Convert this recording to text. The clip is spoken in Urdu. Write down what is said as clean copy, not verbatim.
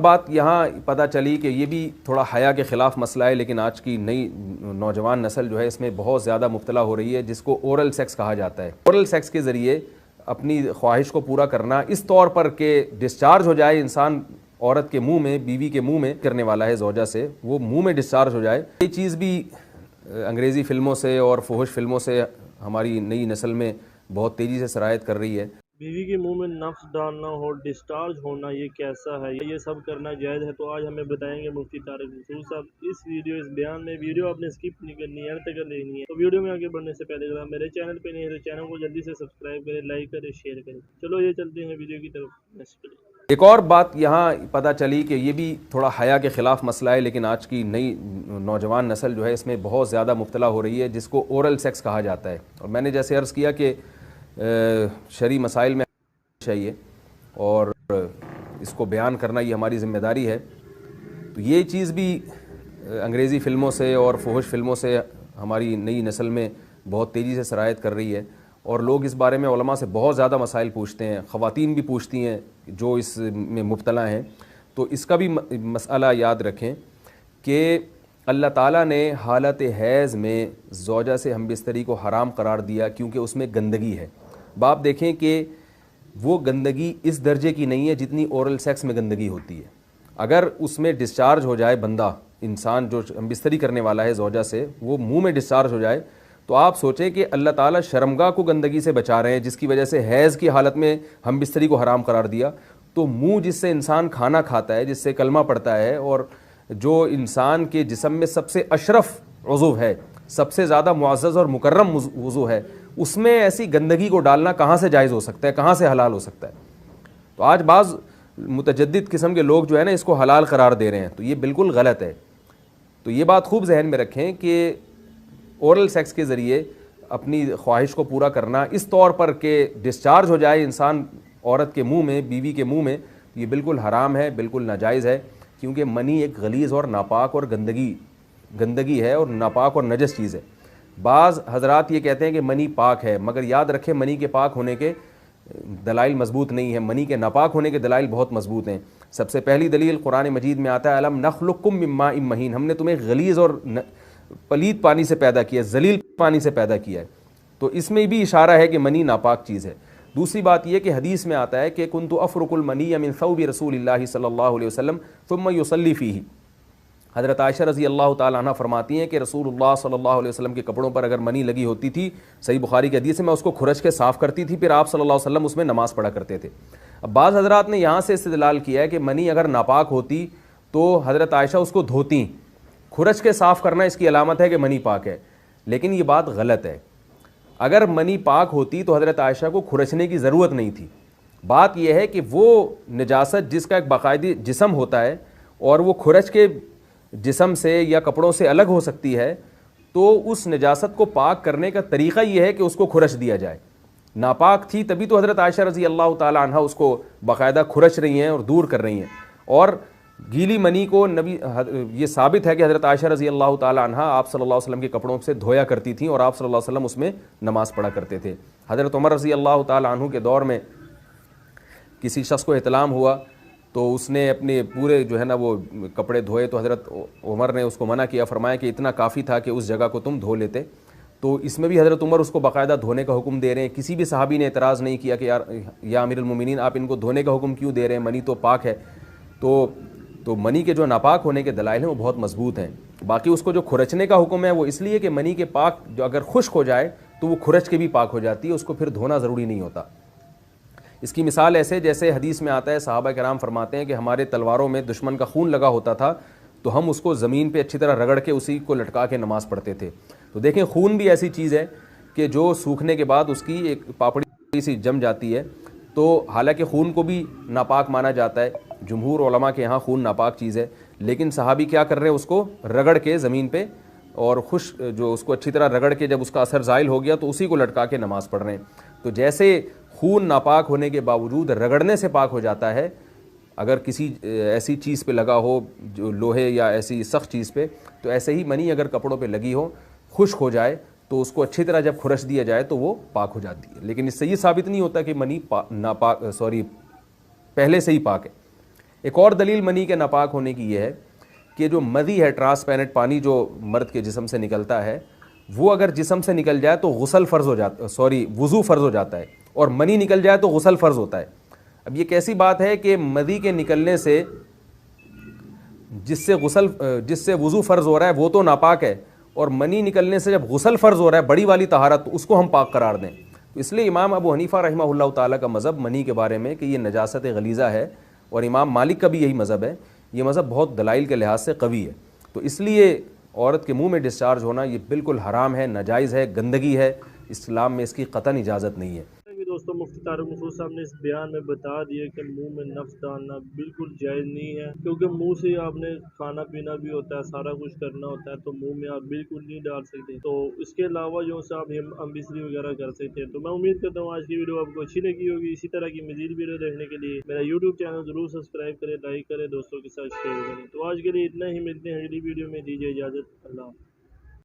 بات یہاں پتہ چلی کہ یہ بھی تھوڑا حیا کے خلاف مسئلہ ہے، لیکن آج کی نئی نوجوان نسل جو ہے اس میں بہت زیادہ مبتلا ہو رہی ہے، جس کو اورل سیکس کہا جاتا ہے۔ اورل سیکس کے ذریعے اپنی خواہش کو پورا کرنا اس طور پر کہ ڈسچارج ہو جائے انسان عورت کے منہ میں، بیوی کے منہ میں کرنے والا ہے زوجہ سے، وہ منہ میں ڈسچارج ہو جائے۔ یہ چیز بھی انگریزی فلموں سے اور فحش فلموں سے ہماری نئی نسل میں بہت تیزی سے سرایت کر رہی ہے۔ بیوی کے منہ میں نفس ڈالنا ہو، ڈسچارج ہونا، یہ کیسا ہے؟ یہ سب کرنا جائز ہے؟ تو آج ہمیں بتائیں گے مفتی طارق رسول صاحب اس بیان میں۔ ویڈیو آپ نے اسکپ نہیں کرنی ہے، تک لینی ہے۔ تو ویڈیو میں آگے بڑھنے سے پہلے اگر آپ میرے چینل پہ نہیں ہے تو چینل کو جلدی سے سبسکرائب کریں، لائک کریں، شیئر کریں۔ چلو یہ چلتے ہیں ویڈیو کی طرف۔ ایک اور بات یہاں پتہ چلی کہ یہ بھی تھوڑا حیا کے خلاف مسئلہ ہے، لیکن آج کی نئی نوجوان نسل جو ہے اس میں بہت زیادہ مبتلا ہو رہی ہے، جس کو اورل سیکس کہا جاتا ہے۔ اور میں نے جیسے عرض کیا کہ شرعی مسائل میں چاہیے اور اس کو بیان کرنا یہ ہماری ذمہ داری ہے۔ تو یہ چیز بھی انگریزی فلموں سے اور فحش فلموں سے ہماری نئی نسل میں بہت تیزی سے سرایت کر رہی ہے، اور لوگ اس بارے میں علماء سے بہت زیادہ مسائل پوچھتے ہیں، خواتین بھی پوچھتی ہیں جو اس میں مبتلا ہیں۔ تو اس کا بھی مسئلہ یاد رکھیں کہ اللہ تعالیٰ نے حالت حیض میں زوجہ سے ہم بستری کو حرام قرار دیا کیونکہ اس میں گندگی ہے۔ باپ دیکھیں کہ وہ گندگی اس درجے کی نہیں ہے جتنی اورل سیکس میں گندگی ہوتی ہے۔ اگر اس میں ڈسچارج ہو جائے بندہ، انسان جو ہم بستری کرنے والا ہے زوجہ سے، وہ منہ میں ڈسچارج ہو جائے، تو آپ سوچیں کہ اللہ تعالیٰ شرمگاہ کو گندگی سے بچا رہے ہیں، جس کی وجہ سے حیض کی حالت میں ہم بستری کو حرام قرار دیا۔ تو منہ جس سے انسان کھانا کھاتا ہے، جس سے کلمہ پڑھتا ہے، اور جو انسان کے جسم میں سب سے اشرف عضو ہے، سب سے زیادہ معزز اور مکرم عضو ہے، اس میں ایسی گندگی کو ڈالنا کہاں سے جائز ہو سکتا ہے، کہاں سے حلال ہو سکتا ہے؟ تو آج بعض متجدد قسم کے لوگ جو ہے نا اس کو حلال قرار دے رہے ہیں، تو یہ بالکل غلط ہے۔ تو یہ بات خوب ذہن میں رکھیں کہ اورل سیکس کے ذریعے اپنی خواہش کو پورا کرنا اس طور پر کہ ڈسچارج ہو جائے انسان عورت کے منہ میں، بیوی کے منہ میں، یہ بالکل حرام ہے، بالکل ناجائز ہے، کیونکہ منی ایک غلیظ اور ناپاک اور گندگی ہے، اور ناپاک اور نجس چیز ہے۔ بعض حضرات یہ کہتے ہیں کہ منی پاک ہے، مگر یاد رکھیں منی کے پاک ہونے کے دلائل مضبوط نہیں ہیں، منی کے ناپاک ہونے کے دلائل بہت مضبوط ہیں۔ سب سے پہلی دلیل قرآن مجید میں آتا ہے الم نخلقکم من ماء مہین، ہم نے تمہیں غلیظ اور پلید پانی سے پیدا کیا ہے، ذلیل پانی سے پیدا کیا ہے۔ تو اس میں بھی اشارہ ہے کہ منی ناپاک چیز ہے۔ دوسری بات یہ کہ حدیث میں آتا ہے کہ کنت افرک المنی من ثوب رسول اللہ صلی اللہ علیہ وسلم ثم یصلی فیہ۔ حضرت عائشہ رضی اللہ تعالیٰ عنہ فرماتی ہیں کہ رسول اللہ صلی اللہ علیہ وسلم کے کپڑوں پر اگر منی لگی ہوتی تھی، صحیح بخاری کی حدیث سے، میں اس کو کھرچ کے صاف کرتی تھی، پھر آپ صلی اللہ علیہ وسلم اس میں نماز پڑھا کرتے تھے۔ اب بعض حضرات نے یہاں سے استدلال کیا ہے کہ منی اگر ناپاک ہوتی تو حضرت عائشہ اس کو دھوتی، کھرچ کے صاف کرنا اس کی علامت ہے کہ منی پاک ہے، لیکن یہ بات غلط ہے۔ اگر منی پاک ہوتی تو حضرت عائشہ کو کھرچنے کی ضرورت نہیں تھی۔ بات یہ ہے کہ وہ نجاست جس کا ایک باقاعدی جسم ہوتا ہے اور وہ کھرچ کے جسم سے یا کپڑوں سے الگ ہو سکتی ہے، تو اس نجاست کو پاک کرنے کا طریقہ یہ ہے کہ اس کو کھرچ دیا جائے۔ ناپاک تھی تبھی تو حضرت عائشہ رضی اللہ تعالی عنہ اس کو باقاعدہ کھرچ رہی ہیں اور دور کر رہی ہیں۔ اور گیلی منی کو یہ ثابت ہے کہ حضرت عائشہ رضی اللہ تعالی عنہ آپ صلی اللہ علیہ وسلم کے کپڑوں سے دھویا کرتی تھیں، اور آپ صلی اللہ علیہ وسلم اس میں نماز پڑھا کرتے تھے۔ حضرت عمر رضی اللہ تعالی عنہ کے دور میں کسی شخص کو احتلام ہوا تو اس نے اپنے پورے جو ہے نا وہ کپڑے دھوئے، تو حضرت عمر نے اس کو منع کیا، فرمایا کہ اتنا کافی تھا کہ اس جگہ کو تم دھو لیتے۔ تو اس میں بھی حضرت عمر اس کو باقاعدہ دھونے کا حکم دے رہے ہیں۔ کسی بھی صحابی نے اعتراض نہیں کیا کہ یا امیر المومنین آپ ان کو دھونے کا حکم کیوں دے رہے ہیں، منی تو پاک ہے۔ تو منی کے جو ناپاک ہونے کے دلائل ہیں وہ بہت مضبوط ہیں۔ باقی اس کو جو کھرچنے کا حکم ہے وہ اس لیے کہ منی کے پاک جو اگر خشک ہو جائے تو وہ کھرچ کے بھی پاک ہو جاتی ہے، اس کو پھر دھونا ضروری نہیں ہوتا۔ اس کی مثال ایسے جیسے حدیث میں آتا ہے، صحابہ کرام فرماتے ہیں کہ ہمارے تلواروں میں دشمن کا خون لگا ہوتا تھا تو ہم اس کو زمین پہ اچھی طرح رگڑ کے اسی کو لٹکا کے نماز پڑھتے تھے۔ تو دیکھیں خون بھی ایسی چیز ہے کہ جو سوکھنے کے بعد اس کی ایک پاپڑی سی جم جاتی ہے، تو حالانکہ خون کو بھی ناپاک مانا جاتا ہے، جمہور علماء کے یہاں خون ناپاک چیز ہے، لیکن صحابی کیا کر رہے ہیں، اس کو رگڑ کے زمین پہ اور جو اس کو اچھی طرح رگڑ کے جب اس کا اثر زائل ہو گیا تو اسی کو لٹکا کے نماز پڑھ رہے ہیں۔ تو جیسے خون ناپاک ہونے کے باوجود رگڑنے سے پاک ہو جاتا ہے، اگر کسی ایسی چیز پہ لگا ہو جو لوہے یا ایسی سخت چیز پہ، تو ایسے ہی منی اگر کپڑوں پہ لگی ہو، خشک ہو جائے تو اس کو اچھی طرح جب کھرچ دیا جائے تو وہ پاک ہو جاتی ہے۔ لیکن اس سے یہ ثابت نہیں ہوتا کہ منی پہلے سے ہی پاک ہے۔ ایک اور دلیل منی کے ناپاک ہونے کی یہ ہے کہ جو مدی ہے، ٹرانسپیرنٹ پانی جو مرد کے جسم سے نکلتا ہے، وہ اگر جسم سے نکل جائے تو غسل فرض ہو جاتا، وضو فرض ہو جاتا ہے، اور منی نکل جائے تو غسل فرض ہوتا ہے۔ اب یہ کیسی بات ہے کہ مدی کے نکلنے سے جس سے وضو فرض ہو رہا ہے وہ تو ناپاک ہے، اور منی نکلنے سے جب غسل فرض ہو رہا ہے بڑی والی طہارت، تو اس کو ہم پاک قرار دیں۔ تو اس لیے امام ابو حنیفہ رحمہ اللہ تعالیٰ کا مذہب منی کے بارے میں کہ یہ نجاست غلیظہ ہے، اور امام مالک کا بھی یہی مذہب ہے، یہ مذہب بہت دلائل کے لحاظ سے قوی ہے۔ تو اس لیے عورت کے منہ میں ڈسچارج ہونا یہ بالکل حرام ہے، ناجائز ہے، گندگی ہے، اسلام میں اس کی قطعاً اجازت نہیں ہے۔ کہ دوستوں مفتی طارق مسعود صاحب نے اس بیان میں بتا دیا کہ منہ میں نفس ڈالنا بالکل جائز نہیں ہے، کیونکہ منہ سے آپ نے کھانا پینا بھی ہوتا ہے، سارا کچھ کرنا ہوتا ہے، تو منہ میں آپ بالکل نہیں ڈال سکتے۔ تو اس کے علاوہ جو سے آپ امبیسری وغیرہ کر سکتے ہیں۔ تو میں امید کرتا ہوں آج کی ویڈیو آپ کو اچھی لگی ہوگی۔ اسی طرح کی مزید ویڈیو دیکھنے کے لیے میرا یوٹیوب چینل ضرور سبسکرائب کریں، لائک کریں، دوستوں کے ساتھ شیئر کریں۔ تو آج کے لیے اتنا ہی، ملتے ہیں اگلی ویڈیو میں، دیجیے اجازت، اللہ حافظ۔